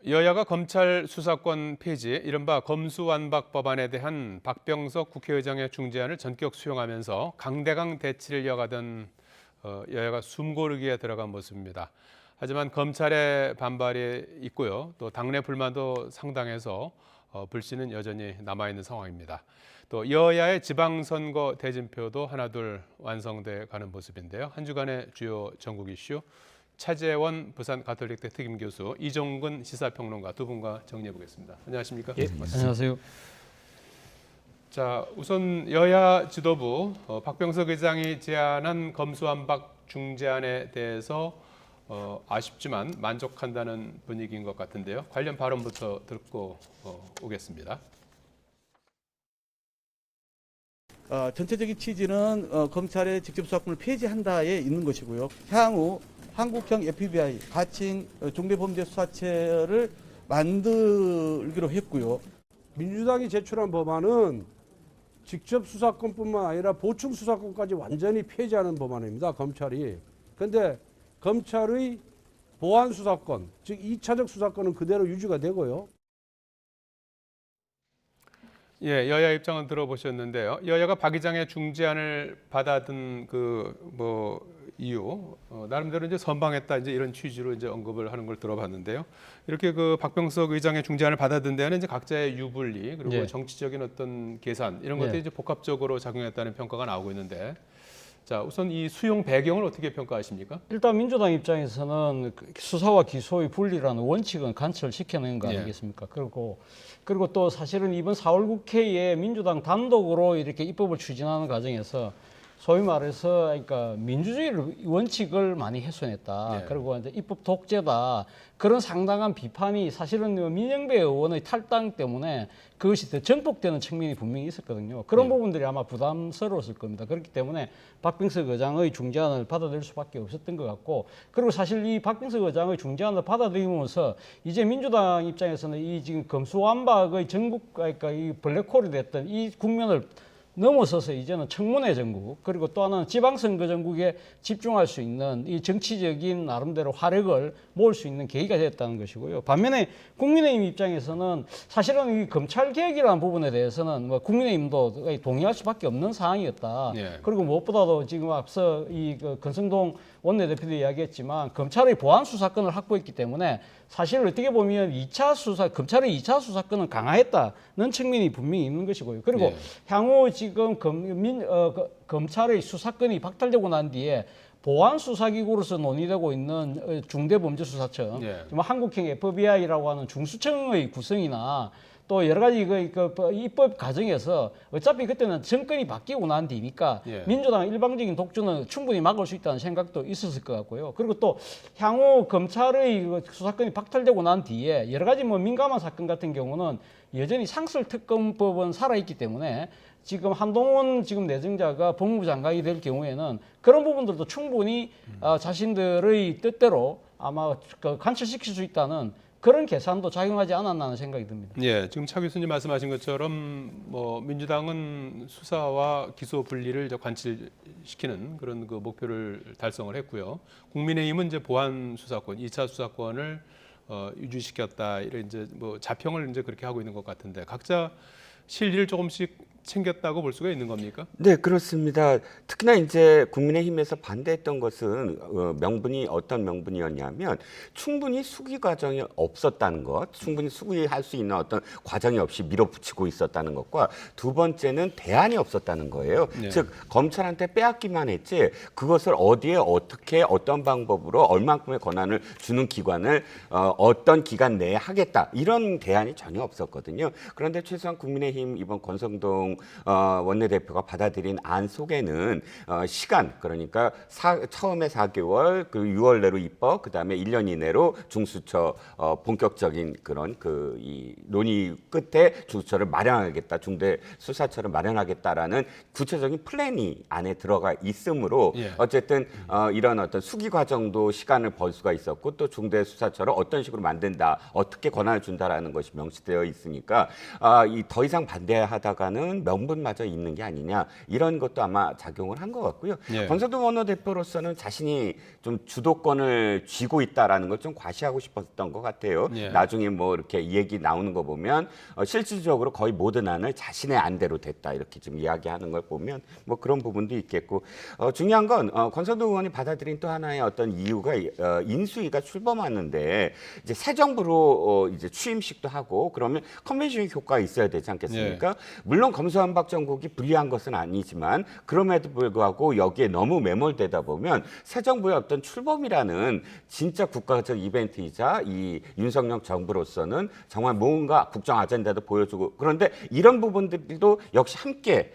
여야가 검찰 수사권 폐지, 이른바 검수완박 법안에 대한 박병석 국회의장의 중재안을 전격 수용하면서 강대강 대치를 이어가던 여야가 숨고르기에 들어간 모습입니다. 하지만 검찰의 반발이 있고요. 또 당내 불만도 상당해서 불씨는 여전히 남아있는 상황입니다. 또 여야의 지방선거 대진표도 하나둘 완성돼 가는 모습인데요. 한 주간의 주요 전국 이슈, 차재원 부산 가톨릭대 특임 교수, 이종근 시사평론가 두 분과 정리해 보겠습니다. 안녕하십니까? 예, 안녕하세요. 자, 우선 여야 지도부 박병석 의장이 제안한 검수완박 중재안에 대해서 아쉽지만 만족한다는 분위기인 것 같은데요. 관련 발언부터 듣고 오겠습니다. 전체적인 취지는 검찰의 직접 수사권을 폐지한다에 있는 것이고요. 향후 한국형 FBI 가칭 중대범죄수사처를 만들기로 했고요. 민주당이 제출한 법안은 직접 수사권뿐만 아니라 보충 수사권까지 완전히 폐지하는 법안입니다. 검찰이. 그런데 검찰의 보안 수사권, 즉 2차적 수사권은 그대로 유지가 되고요. 예, 여야 입장은 들어보셨는데요. 여야가 박 의장의 중재안을 받아든 이유, 나름대로 이제 선방했다 이제 이런 취지로 이제 언급을 하는 걸 들어봤는데요. 이렇게 그 박병석 의장의 중재안을 받아든 데는 이제 각자의 유불리 그리고 예. 정치적인 어떤 계산 이런 것들이 이제 복합적으로 작용했다는 평가가 나오고 있는데, 자 우선 이 수용 배경을 어떻게 평가하십니까? 일단 민주당 입장에서는 수사와 기소의 분리라는 원칙은 관철시켜낸 거 아니겠습니까? 그리고 또 사실은 이번 4월 국회에 민주당 단독으로 이렇게 입법을 추진하는 과정에서 소위 말해서 그러니까 민주주의를 원칙을 많이 훼손했다. 네. 그리고 이제 입법 독재다. 그런 상당한 비판이 사실은 민영배 의원의 탈당 때문에 그것이 더 전폭되는 측면이 분명히 있었거든요. 그런 부분들이 아마 부담스러웠을 겁니다. 그렇기 때문에 박병석 의장의 중재안을 받아들일 수밖에 없었던 것 같고, 그리고 사실 이 박병석 의장의 중재안을 받아들이면서 이제 민주당 입장에서는 이 지금 검수완박의 전국, 그러니까 이 블랙홀이 됐던 이 국면을 넘어서서 이제는 청문회 전국, 그리고 또 하나는 지방선거 전국에 집중할 수 있는 이 정치적인 나름대로 화력을 모을 수 있는 계기가 됐다는 것이고요. 반면에 국민의힘 입장에서는 사실은 이 검찰개혁이라는 부분에 대해서는 뭐 국민의힘도 동의할 수밖에 없는 상황이었다. 예. 그리고 무엇보다도 지금 앞서 이 권성동 원내대표도 이야기했지만 검찰의 보안 수사권을 확보했기 때문에 사실 어떻게 보면 검찰의 2차 수사권은 강화했다는 측면이 분명히 있는 것이고요. 그리고 예. 향후 지금 검찰의 수사권이 박탈되고 난 뒤에 보안 수사기구로서 논의되고 있는 중대범죄수사청, 예. 한국형 FBI라고 하는 중수청의 구성이나 또 여러 가지 입법 과정에서 어차피 그때는 정권이 바뀌고 난 뒤니까 예. 민주당 일방적인 독주는 충분히 막을 수 있다는 생각도 있었을 것 같고요. 그리고 또 향후 검찰의 수사권이 박탈되고 난 뒤에 여러 가지 민감한 사건 같은 경우는 여전히 상설특검법은 살아있기 때문에 지금 한동훈 지금 내정자가 법무부 장관이 될 경우에는 그런 부분들도 충분히 자신들의 뜻대로 아마 관철시킬 수 있다는 그런 계산도 작용하지 않았나 하는 생각이 듭니다. 예, 지금 차 교수님 말씀하신 것처럼 민주당은 수사와 기소 분리를 이제 관철시키는 그런 그 목표를 달성을 했고요. 국민의힘은 이제 보안 수사권, 2차 수사권을 유지시켰다 이런 이제 자평을 이제 그렇게 하고 있는 것 같은데, 각자 실리를 조금씩 챙겼다고 볼 수가 있는 겁니까? 네, 그렇습니다. 특히나 이제 국민의힘에서 반대했던 것은 명분이 어떤 명분이었냐면 충분히 수기 과정이 없었다는 것, 충분히 수기할 수 있는 어떤 과정이 없이 밀어붙이고 있었다는 것과, 두 번째는 대안이 없었다는 거예요. 네. 즉 검찰한테 빼앗기만 했지 그것을 어디에 어떻게 어떤 방법으로 얼만큼의 권한을 주는 기관을 어떤 기간 내에 하겠다 이런 대안이 전혀 없었거든요. 그런데 최소한 국민의힘 이번 권성동 원내대표가 받아들인 안 속에는 시간, 그러니까 처음에 4개월, 그 6월 내로 입법, 그다음에 1년 이내로 중수처 본격적인 그런 이 논의 끝에 중수처를 마련하겠다, 중대 수사처를 마련하겠다라는 구체적인 플랜이 안에 들어가 있으므로 예. 어쨌든 이런 어떤 수기 과정도 시간을 벌 수가 있었고, 또 중대 수사처를 어떤 식으로 만든다, 어떻게 권한을 준다라는 것이 명시되어 있으니까 더 이상 반대하다가는 명분마저 있는 게 아니냐 이런 것도 아마 작용을 한 것 같고요. 예. 권성동 원내대표로서는 자신이 좀 주도권을 쥐고 있다라는 걸 좀 과시하고 싶었던 것 같아요. 예. 나중에 뭐 이렇게 이 얘기 나오는 거 보면 실질적으로 거의 모든 안을 자신의 안대로 됐다 이렇게 좀 이야기하는 걸 보면 뭐 그런 부분도 있겠고 중요한 건 권성동 의원이 받아들인 또 하나의 어떤 이유가 인수위가 출범하는데 이제 새 정부로 이제 취임식도 하고 그러면 컨벤션 효과가 있어야 되지 않겠습니까? 예. 물론 검수완박 정국이 불리한 것은 아니지만 그럼에도 불구하고 여기에 너무 매몰되다 보면 새 정부의 어떤 출범이라는 진짜 국가적 이벤트이자 이 윤석열 정부로서는 정말 뭔가 국정 아젠다도 보여주고 그런데 이런 부분들도 역시 함께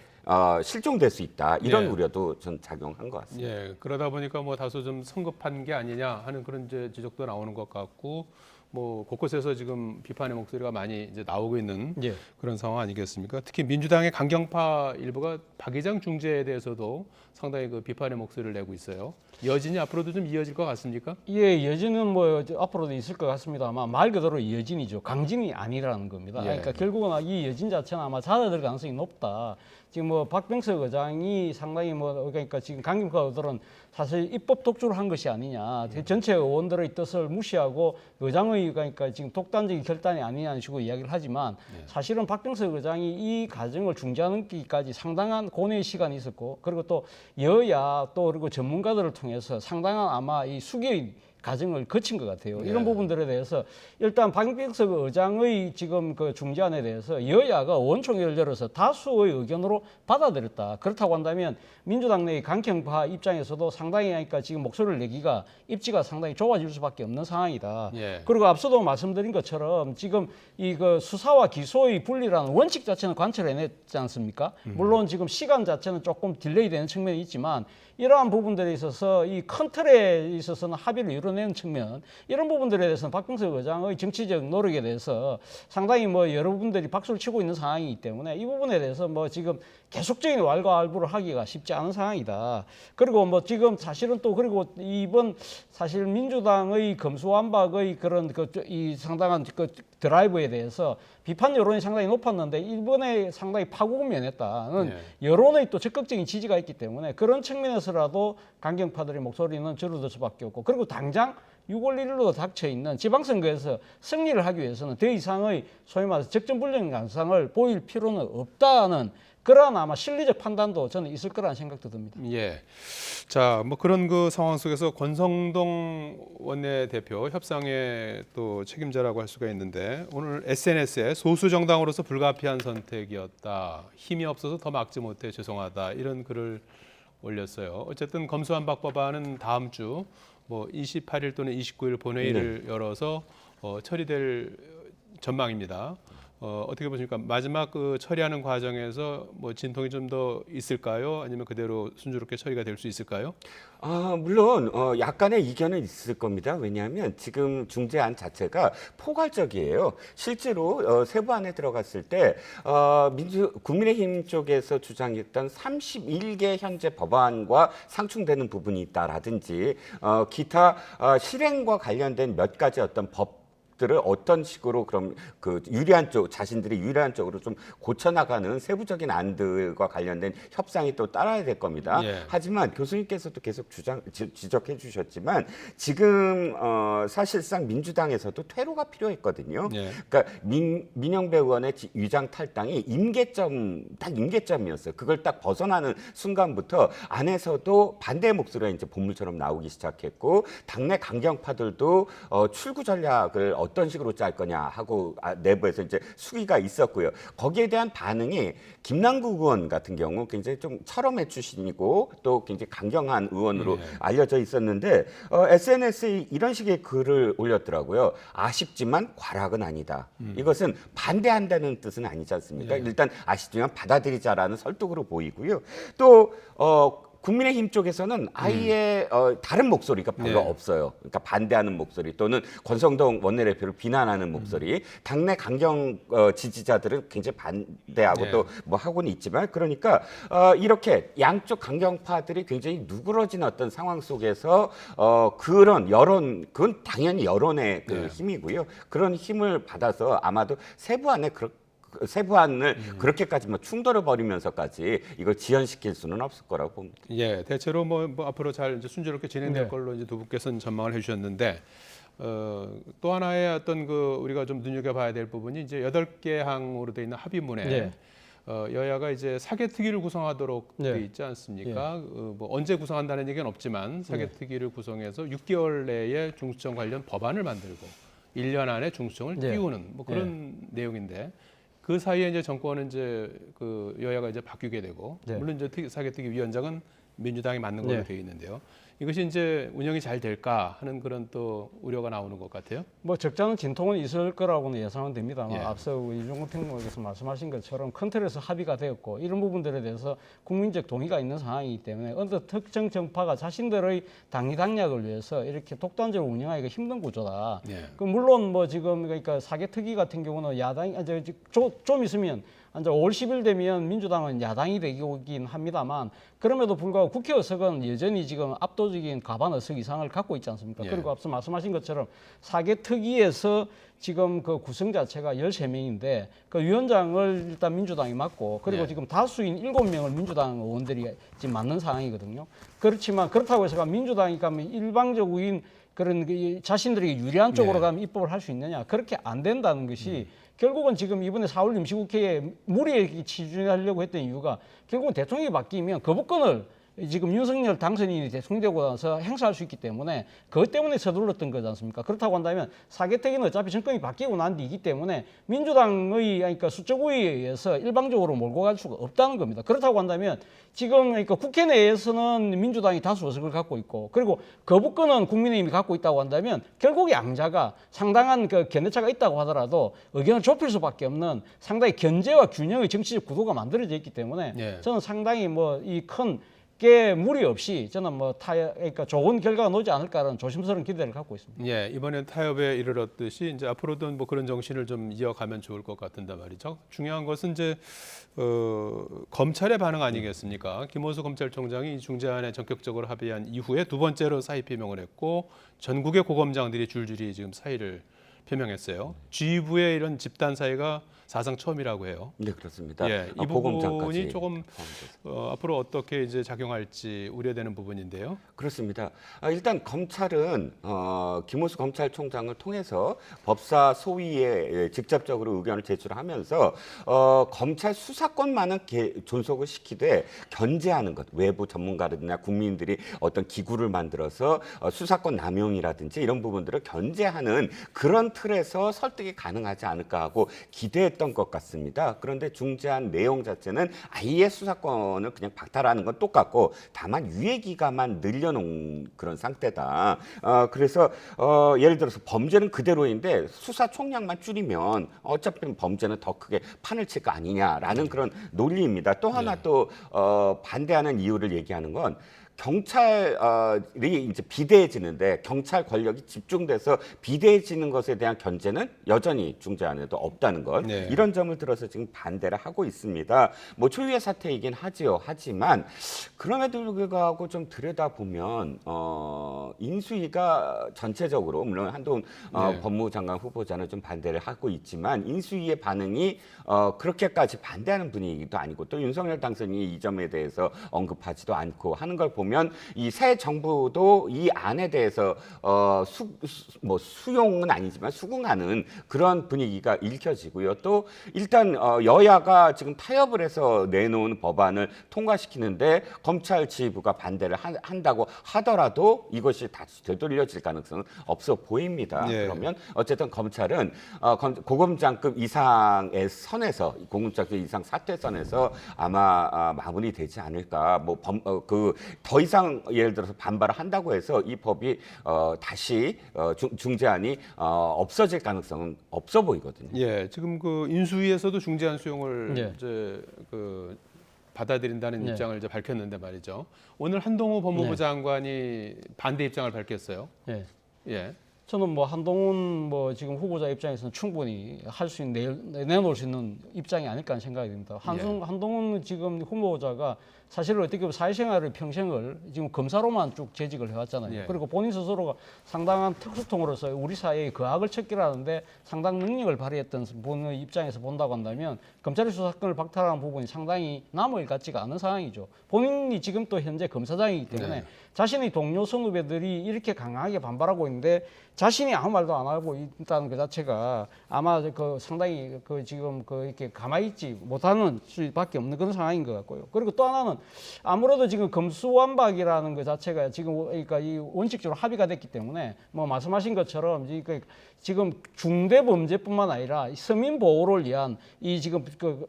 실종될 수 있다 이런 예. 우려도 전 작용한 것 같습니다. 예, 그러다 보니까 뭐 다소 좀 성급한 게 아니냐 하는 그런 이제 지적도 나오는 것 같고 뭐 곳곳에서 지금 비판의 목소리가 많이 이제 나오고 있는 예. 그런 상황 아니겠습니까? 특히 민주당의 강경파 일부가 박의장 중재에 대해서도 상당히 그 비판의 목소리를 내고 있어요. 여진이 앞으로도 좀 이어질 것 같습니까? 예, 여진은 뭐 앞으로도 있을 것 같습니다만 말 그대로 여진이죠. 강진이 아니라는 겁니다. 예. 그러니까 결국은 이 여진 자체는 아마 잦아들 가능성이 높다. 지금 뭐 박병석 의장이 상당히 뭐 그러니까 지금 강경파 의원들은 사실 입법 독주를 한 것이 아니냐. 전체 의원들의 뜻을 무시하고 의장의 그러니까 지금 독단적인 결단이 아니냐는 식으로 이야기를 하지만 사실은 박병석 의장이 이 과정을 중재하는기까지 상당한 고뇌의 시간이 있었고 그리고 또 여야 또 그리고 전문가들을 통해서 상당한 아마 이 수기의 과정을 거친 것 같아요. 이런 부분들에 대해서 일단 박병석 의장의 지금 그 중재안에 대해서 여야가 의원총회를 열어서 다수의 의견으로 받아들였다. 그렇다고 한다면 민주당 내의 강경파 입장에서도 상당히 그러니까 지금 목소리를 내기가 입지가 상당히 좁아질 수밖에 없는 상황이다. 예. 그리고 앞서도 말씀드린 것처럼 지금 이 그 수사와 기소의 분리라는 원칙 자체는 관철해냈지 않습니까? 물론 지금 시간 자체는 조금 딜레이되는 측면이 있지만 이러한 부분들에 있어서 이 큰 틀에 있어서는 합의를 이뤄내는 측면 이런 부분들에 대해서는 박병석 의장의 정치적 노력에 대해서 상당히 뭐 여러분들이 박수를 치고 있는 상황이기 때문에 이 부분에 대해서 뭐 지금 계속적인 왈가왈부를 하기가 쉽지 않은 상황이다. 그리고 뭐 지금 사실은 또 그리고 이번 사실 민주당의 검수완박의 그런 이 상당한 그 드라이브에 대해서 비판 여론이 상당히 높았는데 이번에 상당히 파국을 면했다는 여론의 또 적극적인 지지가 있기 때문에 그런 측면에서라도 강경파들의 목소리는 줄어들 수밖에 없고 그리고 당장 6월 1일로 닥쳐 있는 지방선거에서 승리를 하기 위해서는 더 이상의 소위 말해서 적정불능 양상을 보일 필요는 없다는 그러한 아마 실리적 판단도 저는 있을 거라는 생각도 듭니다. 예. 자, 뭐 그런 그 상황 속에서 권성동 원내대표 협상의 또 책임자라고 할 수가 있는데 오늘 SNS에 소수 정당으로서 불가피한 선택이었다. 힘이 없어서 더 막지 못해 죄송하다. 이런 글을 올렸어요. 어쨌든 검수완박 법안은 다음 주 뭐 28일 또는 29일 본회의를 열어서 처리될 전망입니다. 어떻게 보십니까? 마지막 그 처리하는 과정에서 뭐 진통이 좀 더 있을까요? 아니면 그대로 순조롭게 처리가 될 수 있을까요? 물론 약간의 이견은 있을 겁니다. 왜냐하면 지금 중재안 자체가 포괄적이에요. 실제로 세부안에 들어갔을 때 국민의힘 쪽에서 주장했던 31개 현재 법안과 상충되는 부분이 있다라든지 기타 실행과 관련된 몇 가지 어떤 법들을 어떤 식으로 그럼 그 유리한 쪽 자신들이 유리한 쪽으로 좀 고쳐나가는 세부적인 안들과 관련된 협상이 또 따라야 될 겁니다. 예. 하지만 교수님께서도 계속 지적해 주셨지만 지금 사실상 민주당에서도 퇴로가 필요했거든요. 예. 그러니까 민영배 의원의 위장 탈당이 딱 임계점이었어요. 그걸 딱 벗어나는 순간부터 안에서도 반대 목소리가 이제 본물처럼 나오기 시작했고 당내 강경파들도 출구 전략을 어떤 식으로 짤 거냐 하고 내부에서 이제 수기가 있었고요. 거기에 대한 반응이 김남국 의원 같은 경우 굉장히 좀 철험의 출신이고 또 굉장히 강경한 의원으로 알려져 있었는데 SNS에 이런 식의 글을 올렸더라고요. 아쉽지만 과락은 아니다. 이것은 반대한다는 뜻은 아니지 않습니까? 일단 아쉽지만 받아들이자라는 설득으로 보이고요. 또 국민의힘 쪽에서는 아예 다른 목소리가 별로 없어요. 그러니까 반대하는 목소리 또는 권성동 원내대표를 비난하는 목소리. 당내 강경 지지자들은 굉장히 반대하고 또 뭐 하고는 있지만 그러니까 이렇게 양쪽 강경파들이 굉장히 누그러진 어떤 상황 속에서 그런 여론, 그건 당연히 여론의 그 힘이고요. 그런 힘을 받아서 아마도 세부안에 그 세부안을 그렇게까지 뭐 충돌을 벌이면서까지 이걸 지연시킬 수는 없을 거라고 봅니다. 예, 대체로 뭐 앞으로 잘 이제 순조롭게 진행될 네. 걸로 이제 두 분께서는 전망을 해주셨는데 또 하나의 어떤 그 우리가 좀 눈여겨봐야 될 부분이 이제 8개 항으로 돼 있는 합의문에 네. 여야가 이제 사개특위를 구성하도록 네. 돼 있지 않습니까? 뭐 언제 구성한다는 얘기는 없지만 사개특위를 구성해서 6개월 내에 중수청 관련 법안을 만들고 1년 안에 중수청을 네. 띄우는 뭐 그런 내용인데 그 사이에 이제 정권은 이제 그 여야가 이제 바뀌게 되고 네. 물론 이제 사개특위 위원장은 민주당이 맡는 걸로 네. 되어 있는데요. 이것이 이제 운영이 잘 될까 하는 그런 또 우려가 나오는 것 같아요. 뭐 적잖은 진통은 있을 거라고는 예상은 됩니다만 예. 앞서 이종국 평론가께서 말씀하신 것처럼 큰 틀에서 합의가 되었고 이런 부분들에 대해서 국민적 동의가 있는 상황이기 때문에 어느 특정 정파가 자신들의 당리 당략을 위해서 이렇게 독단적으로 운영하기가 힘든 구조다. 예. 그 물론 뭐 지금 그러니까 사개특위 같은 경우는 야당 좀 있으면 이제 5월 10일 되면 민주당은 야당이 되긴 합니다만 그럼에도 불구하고 국회 의석은 여전히 지금 압도적인 과반 의석 이상을 갖고 있지 않습니까? 예. 그리고 앞서 말씀하신 것처럼 사개특위에서 지금 그 구성 자체가 13명인데 그 위원장을 일단 민주당이 맡고 그리고 예. 지금 다수인 7명을 민주당 의원들이 지금 맡는 상황이거든요. 그렇지만 그렇다고 해서 민주당이 가면 일방적인 그런 그 자신들에게 유리한 쪽으로 예. 가면 입법을 할 수 있느냐? 그렇게 안 된다는 것이 결국은 지금 이번에 4월 임시국회에 무리하게 추진하려고 했던 이유가 결국은 대통령이 바뀌면 거부권을 지금 윤석열 당선인이 대통령되고 나서 행사할 수 있기 때문에 그것 때문에 서둘렀던 거지 않습니까? 그렇다고 한다면 사개특위는 어차피 정권이 바뀌고 난 뒤이기 때문에 민주당의 그러니까 수적 우위에 의해서 일방적으로 몰고 갈 수가 없다는 겁니다. 그렇다고 한다면 지금 그러니까 국회 내에서는 민주당이 다수 의석을 갖고 있고 그리고 거부권은 국민의힘이 갖고 있다고 한다면 결국 양자가 상당한 그 견해차가 있다고 하더라도 의견을 좁힐 수밖에 없는 상당히 견제와 균형의 정치적 구도가 만들어져 있기 때문에 예. 저는 상당히 뭐 이 큰 게 무리 없이 저는 뭐 그러니까 좋은 결과가 나오지 않을까라는 조심스러운 기대를 갖고 있습니다. 예, 이번엔 타협에 이르렀듯이 이제 앞으로도 뭐 그런 정신을 좀 이어가면 좋을 것 같은데 말이죠. 중요한 것은 이제 검찰의 반응 아니겠습니까? 김호수 검찰총장이 이 중재안에 전격적으로 합의한 이후에 두 번째로 사의 표명을 했고 전국의 고검장들이 줄줄이 지금 사의를 표명했어요. G부의 이런 집단 사의가 사상 처음이라고 해요. 네, 그렇습니다. 예, 이 부분이 조금 앞으로 어떻게 이제 작용할지 우려되는 부분인데요. 그렇습니다. 일단 검찰은 김호수 검찰총장을 통해서 법사 소위에 직접적으로 의견을 제출하면서 검찰 수사권만은 존속을 시키되 견제하는 것, 외부 전문가들이나 국민들이 어떤 기구를 만들어서 수사권 남용이라든지 이런 부분들을 견제하는 그런 틀에서 설득이 가능하지 않을까 하고 기대했던 것 같습니다. 그런데 중재안 내용 자체는 아예 수사권을 그냥 박탈하는 건 똑같고 다만 유예 기간만 늘려놓은 그런 상태다. 그래서 예를 들어서 범죄는 그대로인데 수사 총량만 줄이면 어차피 범죄는 더 크게 판을 칠 거 아니냐라는 그런 논리입니다. 또 하나 또 반대하는 이유를 얘기하는 건 경찰이 이제 비대해지는데 경찰 권력이 집중돼서 비대해지는 것에 대한 견제는 여전히 중재안에도 없다는 것. 네. 이런 점을 들어서 지금 반대를 하고 있습니다. 뭐 초유의 사태이긴 하지요. 하지만 그럼에도 불구하고 좀 들여다보면 인수위가 전체적으로 물론 한동훈 네. 법무장관 후보자는 좀 반대를 하고 있지만 인수위의 반응이 그렇게까지 반대하는 분위기도 아니고 또 윤석열 당선인이 이 점에 대해서 언급하지도 않고 하는 걸 보면 이 새 정부도 이 안에 대해서 수용은 아니지만 수긍하는 그런 분위기가 읽혀지고요. 또 일단 여야가 지금 타협을 해서 내놓은 법안을 통과시키는데 검찰 지휘부가 반대를 한다고 하더라도 이것이 다시 되돌려질 가능성은 없어 보입니다. 예. 그러면 어쨌든 검찰은 고검장급 이상의 선에서 고검장급 이상 사퇴선에서 아마 마무리되지 않을까. 더 이상 예를 들어서 반발을 한다고 해서 이 법이 다시 중재안이 없어질 가능성은 없어 보이거든요. 예, 지금 그 인수위에서도 중재안 수용을 예. 이제 그 받아들인다는 예. 입장을 이제 밝혔는데 말이죠. 오늘 한동훈 법무부 네. 장관이 반대 입장을 밝혔어요. 예. 예. 저는 뭐 한동훈 뭐 지금 후보자 입장에서는 충분히 할 수 있는 내놓을 수 있는 입장이 아닐까 하는 생각이 듭니다. 한동훈 지금 후보자가 사실은 어떻게 보면 사회생활의 평생을 지금 검사로만 쭉 재직을 해왔잖아요. 예. 그리고 본인 스스로가 상당한 특수통으로서 우리 사회의 거악을 척결하는데 상당 능력을 발휘했던 분의 입장에서 본다고 한다면 검찰의 수사권을 박탈하는 부분이 상당히 남을 같지가 않은 상황이죠. 본인이 지금 또 현재 검사장이기 때문에 자신의 동료 선후배들이 이렇게 강하게 반발하고 있는데 자신이 아무 말도 안 하고 있다는 그 자체가 아마 그 상당히 그 지금 그 이렇게 가만히 있지 못하는 수밖에 없는 그런 상황인 것 같고요. 그리고 또 하나는 아무래도 지금 검수완박이라는 그 자체가 지금 그러니까 이 원칙적으로 합의가 됐기 때문에 뭐 말씀하신 것처럼 지금 중대 범죄뿐만 아니라 서민 보호를 위한 이 지금 그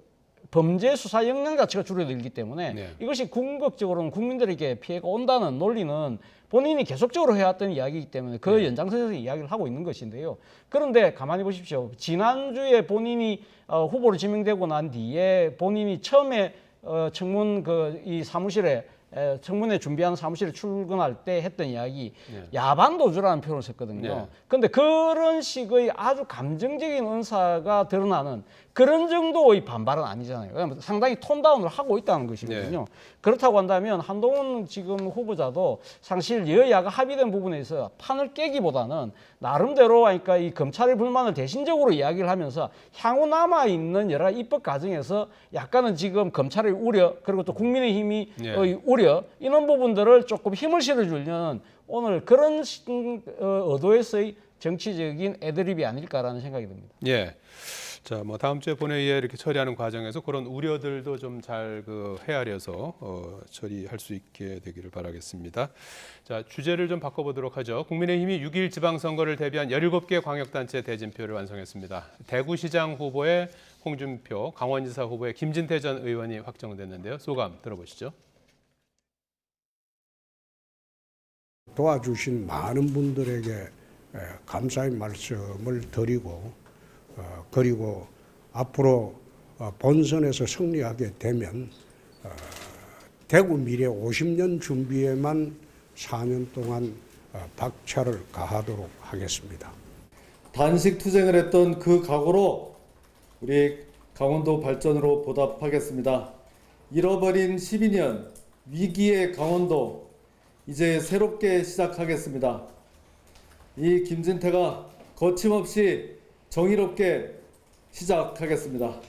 범죄 수사 역량 자체가 줄어들기 때문에 네. 이것이 궁극적으로는 국민들에게 피해가 온다는 논리는 본인이 계속적으로 해왔던 이야기이기 때문에 그 연장선에서 이야기를 하고 있는 것인데요. 그런데 가만히 보십시오. 지난주에 본인이 후보로 지명되고 난 뒤에 본인이 처음에 청문 이 사무실에 청문회 준비하는 사무실에 출근할 때 했던 이야기 야반도주라는 표현을 썼거든요. 그런데 그런 식의 아주 감정적인 은사가 드러나는 그런 정도의 반발은 아니잖아요. 상당히 톤다운을 하고 있다는 것이거든요. 그렇다고 한다면 한동훈 지금 후보자도 사실 여야가 합의된 부분에서 판을 깨기보다는 나름대로 그러니까 이 검찰의 불만을 대신적으로 이야기를 하면서 향후 남아 있는 여러 입법 과정에서 약간은 지금 검찰의 우려 그리고 또 국민의힘이 우려 이런 부분들을 조금 힘을 실어주려는 오늘 그런 의도에서의 정치적인 애드립이 아닐까라는 생각이 듭니다. 예. 자, 뭐 다음 주에 본회의에 이렇게 처리하는 과정에서 그런 우려들도 좀 잘 헤아려서 처리할 수 있게 되기를 바라겠습니다. 자, 주제를 좀 바꿔보도록 하죠. 국민의힘이 6.1 지방선거를 대비한 17개 광역단체 대진표를 완성했습니다. 대구시장 후보의 홍준표, 강원지사 후보의 김진태 전 의원이 확정됐는데요. 소감 들어보시죠. 도와주신 많은 분들에게 감사의 말씀을 드리고 그리고 앞으로 본선에서 승리하게 되면 대구 미래 50년 준비에만 4년 동안 박차를 가하도록 하겠습니다. 단식 투쟁을 했던 그 각오로 우리 강원도 발전으로 보답하겠습니다. 잃어버린 12년 위기의 강원도 이제 새롭게 시작하겠습니다. 이 김진태가 거침없이 정의롭게 시작하겠습니다.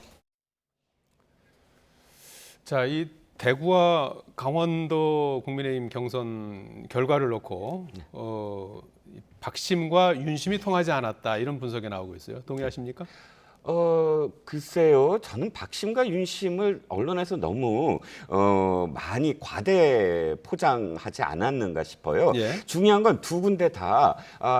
자, 이 대구와 강원도 국민의힘 경선 결과를 놓고 박심과 윤심이 통하지 않았다 이런 분석이 나오고 있어요. 동의하십니까? 글쎄요. 저는 박심과 윤심을 언론에서 너무 많이 과대 포장하지 않았는가 싶어요. 중요한 건 두 군데 다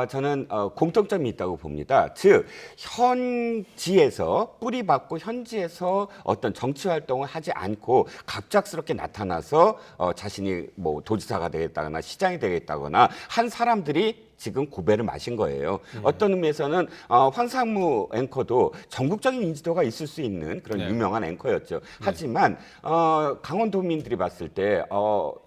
저는 공통점이 있다고 봅니다. 즉 현지에서 뿌리박고 현지에서 어떤 정치 활동을 하지 않고 갑작스럽게 나타나서 자신이 뭐 도지사가 되겠다거나 시장이 되겠다거나 한 사람들이 지금 고배를 마신 거예요. 어떤 의미에서는 황상무 앵커도 전국적인 인지도가 있을 수 있는 그런 유명한 앵커였죠. 하지만 강원도민들이 봤을 때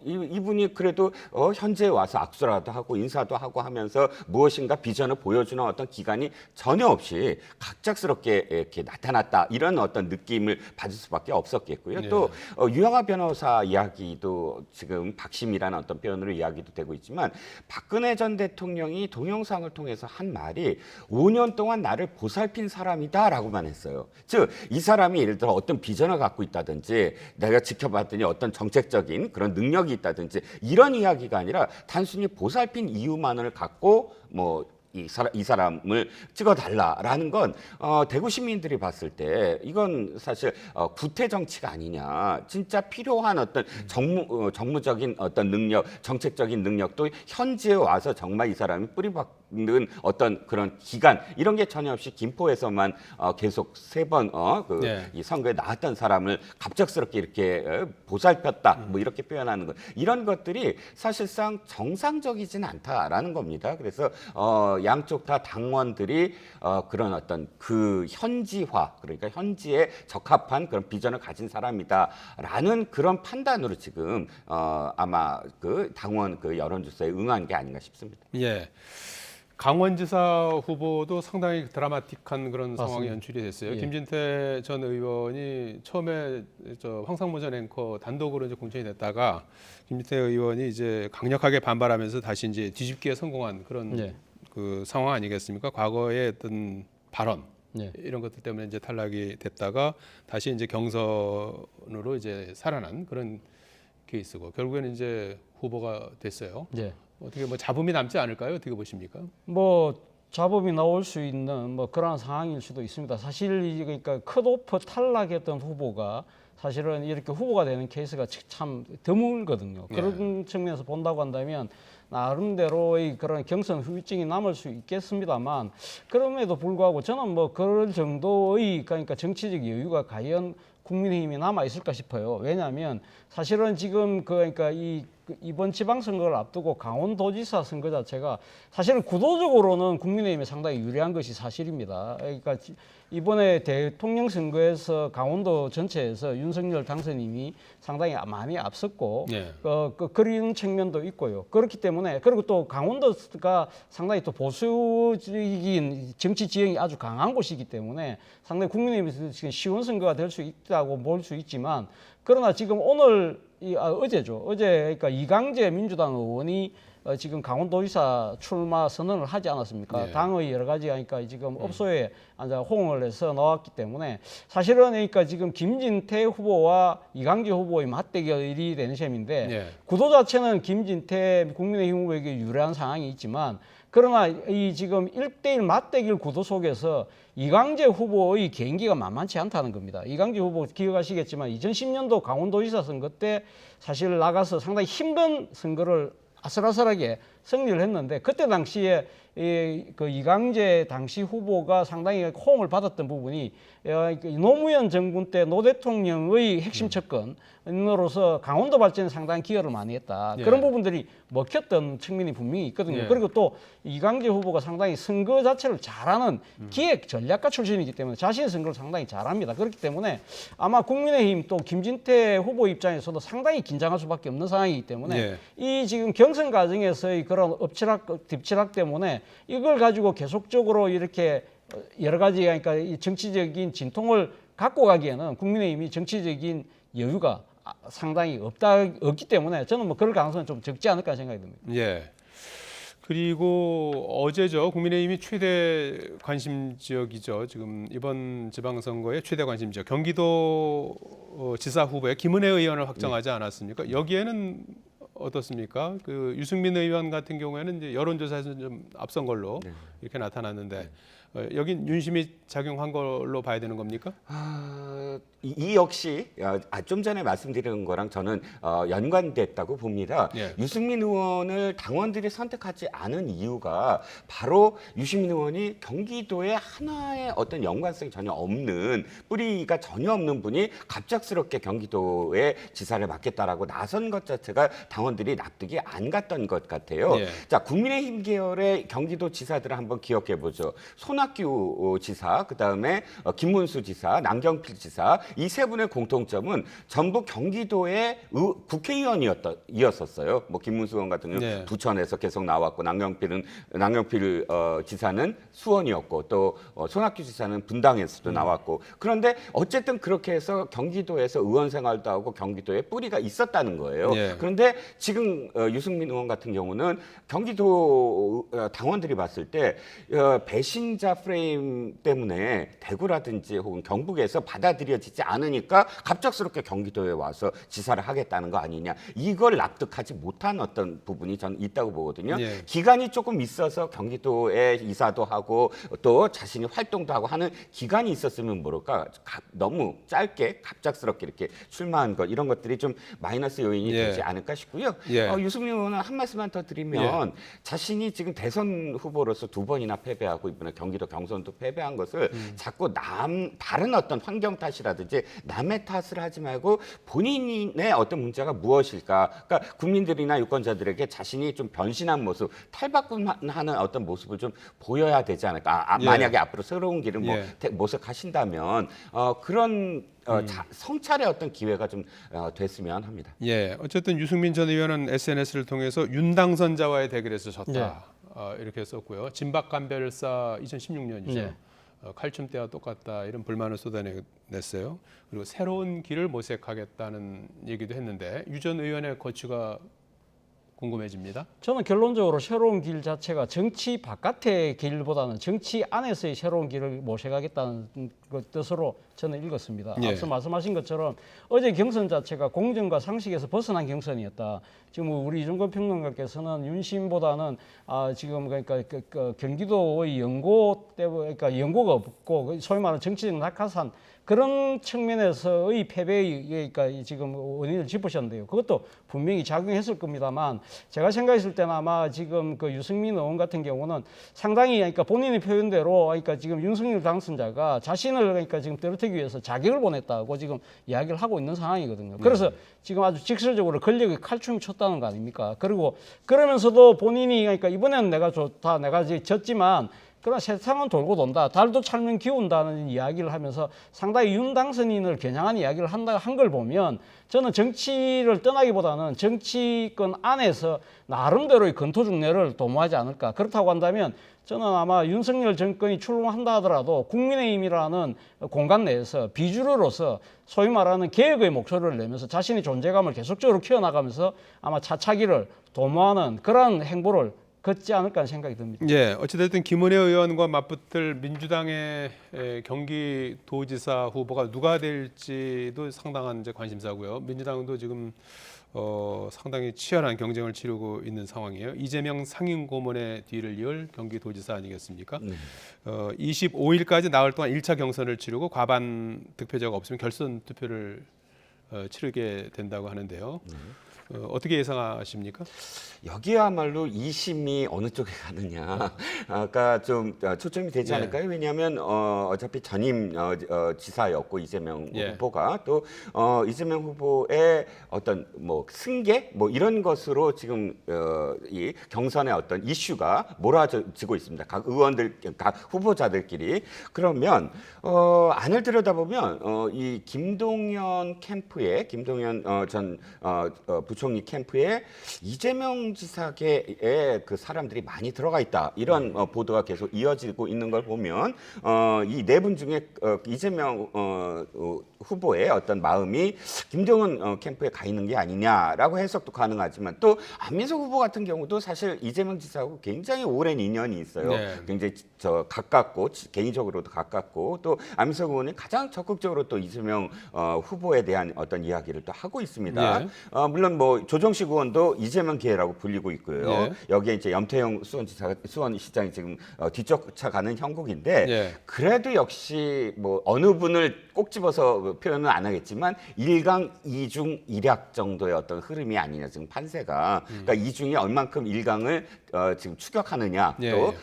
이분이 그래도 현재에 와서 악수라도 하고 인사도 하고 하면서 무엇인가 비전을 보여주는 어떤 기간이 전혀 없이 갑작스럽게 이렇게 나타났다. 이런 어떤 느낌을 받을 수밖에 없었겠고요. 또 유영하 변호사 이야기도 지금 박심이라는 어떤 표현으로 이야기도 되고 있지만 박근혜 전 대통령이 동영상을 통해서 한 말이 5년 동안 나를 보살핀 사람이다라고만 했어요. 즉 이 사람이 예를 들어 어떤 비전을 갖고 있다든지 내가 지켜봤더니 어떤 정책적인 그런 능력이 있다든지 이런 이야기가 아니라 단순히 보살핀 이유만을 갖고 뭐 이 사람을 찍어달라라는 건 대구 시민들이 봤을 때 이건 사실 구태 정치가 아니냐. 진짜 필요한 어떤 정무적인 어떤 능력, 정책적인 능력도 현지에 와서 정말 이 사람이 뿌리박는 어떤 그런 기간 이런 게 전혀 없이 김포에서만 계속 세 번 이 선거에 나왔던 사람을 갑작스럽게 이렇게 보살폈다 뭐 이렇게 표현하는 것 이런 것들이 사실상 정상적이진 않다라는 겁니다. 그래서 양쪽 다 당원들이 그런 어떤 그 현지화 그러니까 현지에 적합한 그런 비전을 가진 사람이다라는 그런 판단으로 지금 아마 그 당원 그 여론조사에 응한 게 아닌가 싶습니다. 예. 강원지사 후보도 상당히 드라마틱한 그런 상황이 맞습니다. 연출이 됐어요. 예. 김진태 전 의원이 처음에 황상무 전 앵커 단독으로 이제 공천이 됐다가 김진태 의원이 이제 강력하게 반발하면서 다시 이제 뒤집기에 성공한 그런 예. 그 상황 아니겠습니까? 과거의 어떤 발언 예. 이런 것들 때문에 이제 탈락이 됐다가 다시 이제 경선으로 이제 살아난 그런 케이스고 결국에는 이제 후보가 됐어요. 예. 어떻게 뭐 잡음이 남지 않을까요? 어떻게 보십니까? 뭐 잡음이 나올 수 있는 뭐 그러한 상황일 수도 있습니다. 사실 그러니까 컷오프 탈락했던 후보가 사실은 이렇게 후보가 되는 케이스가 참 드물거든요. 그런 측면에서 본다고 한다면 나름대로의 그런 경선 후유증이 남을 수 있겠습니다만 그럼에도 불구하고 저는 뭐 그럴 정도의 그러니까 정치적 여유가 과연 국민의힘이 남아 있을까 싶어요. 왜냐하면 사실은 지금 그러니까 이번 지방선거를 앞두고 강원도지사 선거 자체가 사실은 구도적으로는 국민의힘에 상당히 유리한 것이 사실입니다. 그러니까 이번에 대통령 선거에서 강원도 전체에서 윤석열 당선인이 상당히 많이 앞섰고 네. 그런 측면도 있고요. 그렇기 때문에 그리고 또 강원도가 상당히 또 보수적인 정치 지형이 아주 강한 곳이기 때문에 상당히 국민의힘에서 지금 쉬운 선거가 될 수 있다고 볼 수 있지만 그러나 지금 오늘 어제죠. 어제 그러니까 이강재 민주당 의원이 지금 강원도지사 출마 선언을 하지 않았습니까? 네. 당의 여러 가지 하니까 지금 업소에 앉아 호응을 해서 나왔기 때문에 사실은 그러니까 지금 김진태 후보와 이강재 후보의 맞대결이 되는 셈인데 네. 구도 자체는 김진태 국민의힘 후보에게 유리한 상황이 있지만 그러나 이 지금 1대1 맞대결 구도 속에서 이강재 후보의 개인기가 만만치 않다는 겁니다. 이강재 후보 기억하시겠지만 2010년도 강원도지사 선거 때 사실 나가서 상당히 힘든 선거를 아슬아슬하게 승리를 했는데 그때 당시에 그 이강재 당시 후보가 상당히 호응을 받았던 부분이 노무현 정부 때 노 대통령의 핵심 접근으로서 강원도 발전에 상당히 기여를 많이 했다. 예. 그런 부분들이 먹혔던 측면이 분명히 있거든요. 예. 그리고 또 이강재 후보가 상당히 선거 자체를 잘하는 기획 전략가 출신이기 때문에 자신의 선거를 상당히 잘합니다. 그렇기 때문에 아마 국민의힘 또 김진태 후보 입장에서도 상당히 긴장할 수밖에 없는 상황이기 때문에 예. 이 지금 경선 과정에서의 그런 엎치락 뒤치락 때문에 이걸 가지고 계속적으로 이렇게 여러 가지 그러니까 이 정치적인 진통을 갖고 가기에는 국민의힘이 정치적인 여유가 상당히 없기 때문에 저는 뭐 그럴 가능성은 좀 적지 않을까 생각이 듭니다. 예. 그리고 어제죠. 국민의힘이 최대 관심 지역이죠. 지금 이번 지방선거의 최대 관심 지역 경기도 지사 후보에 김은혜 의원을 확정하지 않았습니까? 여기에는 어떻습니까? 그 유승민 의원 같은 경우에는 이제 여론조사에서 좀 앞선 걸로 이렇게 나타났는데 여긴 윤심이 작용한 걸로 봐야 되는 겁니까? 이 역시 좀 전에 말씀드린 거랑 저는 연관됐다고 봅니다. 예. 유승민 의원을 당원들이 선택하지 않은 이유가 바로 유승민 의원이 경기도에 하나의 어떤 연관성이 전혀 없는 뿌리가 전혀 없는 분이 갑작스럽게 경기도에 지사를 맡겠다라고 나선 것 자체가 당원들이 납득이 안 갔던 것 같아요. 예. 자, 국민의힘 계열의 경기도 지사들을 한번 기억해 보죠. 손학규 지사, 그다음에 김문수 지사, 남경필 지사 이 세 분의 공통점은 전부 경기도의 국회의원이었었어요. 뭐 김문수 의원 같은 경우는 네. 부천에서 계속 나왔고 남경필 지사는 수원이었고 또 손학규 지사는 분당에서도 나왔고 그런데 어쨌든 그렇게 해서 경기도에서 의원 생활도 하고 경기도에 뿌리가 있었다는 거예요. 네. 그런데 지금 유승민 의원 같은 경우는 경기도 당원들이 봤을 때 배신자 프레임 때문에 대구라든지 혹은 경북에서 받아들여지지 않으니까 갑작스럽게 경기도에 와서 지사를 하겠다는 거 아니냐. 이걸 납득하지 못한 어떤 부분이 저는 있다고 보거든요. 예. 기간이 조금 있어서 경기도에 이사도 하고 또 자신이 활동도 하고 하는 기간이 있었으면 모를까. 너무 짧게 갑작스럽게 이렇게 출마한 것 이런 것들이 좀 마이너스 요인이 예. 되지 않을까 싶고요. 예. 유승민 의원은 한 말씀만 더 드리면 자신이 지금 대선 후보로서 2번이나 패배하고 이번에 경기도 경선도 패배한 것을 자꾸 다른 어떤 환경 탓이라든지 남의 탓을 하지 말고 본인의 어떤 문제가 무엇일까? 그러니까 국민들이나 유권자들에게 자신이 좀 변신한 모습, 탈바꿈하는 어떤 모습을 좀 보여야 되지 않을까? 예. 만약에 앞으로 새로운 길을 예. 모색하신다면 그런 성찰의 어떤 기회가 좀 됐으면 합니다. 예, 어쨌든 유승민 전 의원은 SNS를 통해서 윤 당선자와의 대결에서 졌다. 네. 이렇게 썼고요. 진박간별사 2016년이죠. 네. 칼춤 때와 똑같다 이런 불만을 쏟아냈어요. 그리고 새로운 길을 모색하겠다는 얘기도 했는데 유 전 의원의 거취가 궁금해집니다. 저는 결론적으로 새로운 길 자체가 정치 바깥의 길보다는 정치 안에서의 새로운 길을 모색하겠다는 그 뜻으로 저는 읽었습니다. 예. 앞서 말씀하신 것처럼 어제 경선 자체가 공정과 상식에서 벗어난 경선이었다. 지금 우리 이종건 평론가께서는 윤심보다는 지금 그러니까 그 경기도의 연고 때문에 그러니까 연고가 없고 소위 말하는 정치적 낙하산 그런 측면에서의 패배의 그러니까 지금 원인을 짚으셨는데요. 그것도 분명히 작용했을 겁니다만 제가 생각했을 때는 아마 지금 그 유승민 의원 같은 경우는 상당히 그러니까 본인의 표현대로 그러니까 지금 윤석열 당선자가 자신을 그러니까 지금 떨어뜨리기 위해서 자격을 보냈다고 지금 이야기를 하고 있는 상황이거든요. 그래서 지금 아주 직설적으로 권력의 칼춤을 쳤다는 거 아닙니까? 그리고 그러면서도 본인이 그러니까 이번에는 내가 좋다, 내가 이제 졌지만 그러나 세상은 돌고 돈다. 달도 찰면 기운다는 이야기를 하면서 상당히 윤 당선인을 겨냥한 이야기를 한 걸 보면 저는 정치를 떠나기보다는 정치권 안에서 나름대로의 건토중례를 도모하지 않을까. 그렇다고 한다면 저는 아마 윤석열 정권이 출범한다 하더라도 국민의힘이라는 공간 내에서 비주류로서 소위 말하는 개혁의 목소리를 내면서 자신의 존재감을 계속적으로 키워나가면서 아마 차차기를 도모하는 그런 행보를 걷지 않을까 하는 생각이 듭니다. 예, 어찌됐든 김은혜 의원과 맞붙을 민주당의 경기도지사 후보가 누가 될지도 상당한 이제 관심사고요. 민주당도 지금 상당히 치열한 경쟁을 치르고 있는 상황이에요. 이재명 상임고문의 뒤를 이을 경기도지사 아니겠습니까? 25일까지 나흘 동안 1차 경선을 치르고 과반 득표자가 없으면 결선 투표를 치르게 된다고 하는데요. 어떻게 예상하십니까? 여기야말로 이심이 어느 쪽에 가느냐, 아까 좀 초점이 되지 예. 않을까요? 왜냐하면 어차피 전임 지사였고 이재명 예. 후보가 또 이재명 후보의 어떤 뭐 승계 뭐 이런 것으로 지금 이 경선의 어떤 이슈가 몰아지고 있습니다. 각 의원들, 각 후보자들끼리. 그러면 안을 들여다보면 이 김동연 캠프에 김동연 전 부총리 캠프에 이재명 지사계에 그 사람들이 많이 들어가 있다 이런 보도가 계속 이어지고 있는 걸 보면 이 네 분 중에 이재명 후보의 어떤 마음이 김동연 캠프에 가 있는 게 아니냐라고 해석도 가능하지만 또 안민석 후보 같은 경우도 사실 이재명 지사하고 굉장히 오랜 인연이 있어요. 네. 굉장히 가깝고 개인적으로도 가깝고 또 안민석 의원이 가장 적극적으로 또 이재명 후보에 대한 어떤 이야기를 또 하고 있습니다. 예. 물론 뭐 조정식 의원도 이재명 계라고 불리고 있고요. 예. 여기에 이제 염태영 수원시장이 지금 뒤쫓아가는 형국인데 예. 그래도 역시 뭐 어느 분을 꼭 집어서 표현은 안 하겠지만 1강 2중 1약 정도의 어떤 흐름이 아니냐 지금 판세가 그러니까 2중이 얼만큼 1강을 지금 추격하느냐 예. 또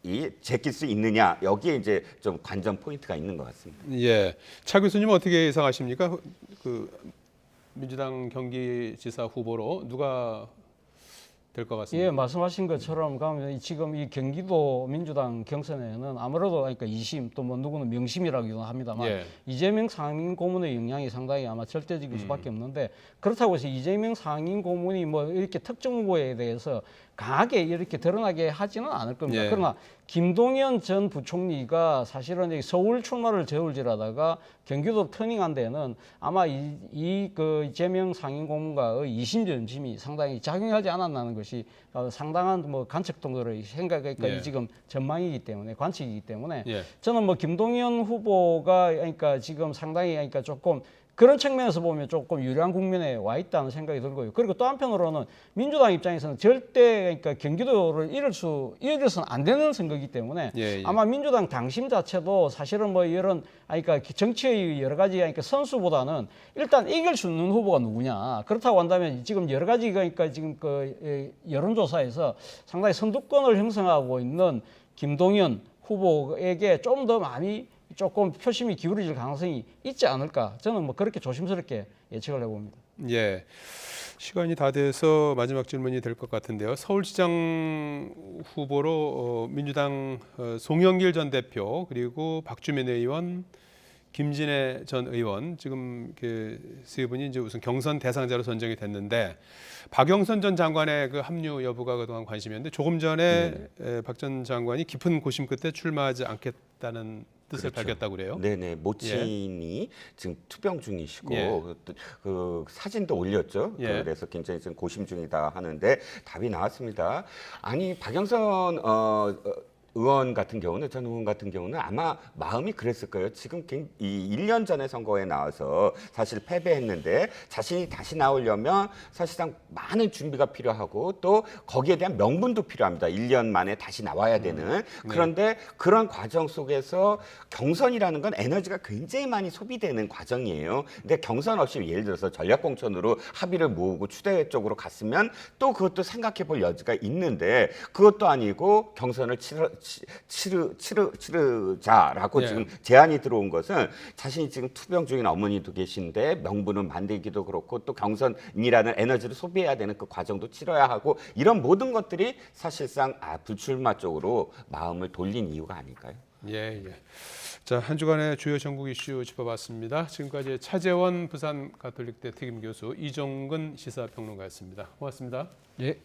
이 제낄 수 있느냐 여기에 이제 좀 관전 포인트가 있는 것 같습니다. 예, 차 교수님 어떻게 예상하십니까? 그 민주당 경기지사 후보로 누가 될 것 같습니다. 예, 말씀하신 것처럼 가면 지금 이 경기도 민주당 경선에는 아무래도 그러니까 2심 또 뭐 누구는 명심이라고도 합니다만 예. 이재명 상임 고문의 영향이 상당히 아마 절대적일 수밖에 없는데 그렇다고 해서 이재명 상임 고문이 뭐 이렇게 특정 후보에 대해서 강하게 이렇게 드러나게 하지는 않을 겁니다. 예. 그러나 김동연 전 부총리가 사실은 서울 출마를 저울질하다가 경기도 터닝한 데는 아마 그 이재명 상임 고문과의 이심전심이 상당히 작용하지 않았나는 것이 상당한 뭐 관측 동들의 생각, 그러니까 예. 지금 전망이기 때문에 관측이기 때문에 예. 저는 뭐 김동연 후보가 그러니까 지금 상당히 그러니까 조금 그런 측면에서 보면 조금 유리한 국면에 와 있다는 생각이 들고요. 그리고 또 한편으로는 민주당 입장에서는 절대 그러니까 경기도를 잃어서는 안 되는 선거이기 때문에 예, 예. 아마 민주당 당심 자체도 사실은 뭐 이런 그러니까 정치의 여러 가지 그러니까 선수보다는 일단 이길 수 있는 후보가 누구냐. 그렇다고 한다면 지금 여러 가지 그러니까 지금 그 여론조사에서 상당히 선두권을 형성하고 있는 김동연 후보에게 좀 더 많이 조금 표심이 기울어질 가능성이 있지 않을까. 저는 뭐 그렇게 조심스럽게 예측을 해봅니다. 예, 시간이 다 돼서 마지막 질문이 될 것 같은데요. 서울시장 후보로 민주당 송영길 전 대표 그리고 박주민 의원, 김진애 전 의원 지금 그 세 분이 이제 우선 경선 대상자로 선정이 됐는데 박영선 전 장관의 그 합류 여부가 그동안 관심이었는데 조금 전에 박 전 장관이 깊은 고심 끝에 출마하지 않겠다는 뜻을 밝혔다고 그래요. 네네, 모친이 지금 투병 중이시고 예. 그 사진도 올렸죠. 예. 그래서 굉장히 지금 고심 중이다 하는데 답이 나왔습니다. 아니 박영선 의원 같은 경우는 전 의원 같은 경우는 아마 마음이 그랬을 거예요. 지금 이 1년 전에 선거에 나와서 사실 패배했는데 자신이 다시 나오려면 사실상 많은 준비가 필요하고 또 거기에 대한 명분도 필요합니다. 1년 만에 다시 나와야 되는. 그런데 그런 과정 속에서 경선이라는 건 에너지가 굉장히 많이 소비되는 과정이에요. 근데 경선 없이 예를 들어서 전략공천으로 합의를 모으고 추대회 쪽으로 갔으면 또 그것도 생각해 볼 여지가 있는데 그것도 아니고 경선을 치르자라고 예. 지금 제안이 들어온 것은 자신이 지금 투병 중인 어머니도 계신데 명분은 만들기도 그렇고 또 경선이라는 에너지를 소비해야 되는 그 과정도 치러야 하고 이런 모든 것들이 사실상 불출마 쪽으로 마음을 돌린 이유가 아닐까요? 예, 예. 자, 한 주간의 주요 전국 이슈 짚어봤습니다. 지금까지 차재원 부산 가톨릭대 특임 교수, 이종근 시사평론가였습니다. 고맙습니다. 예.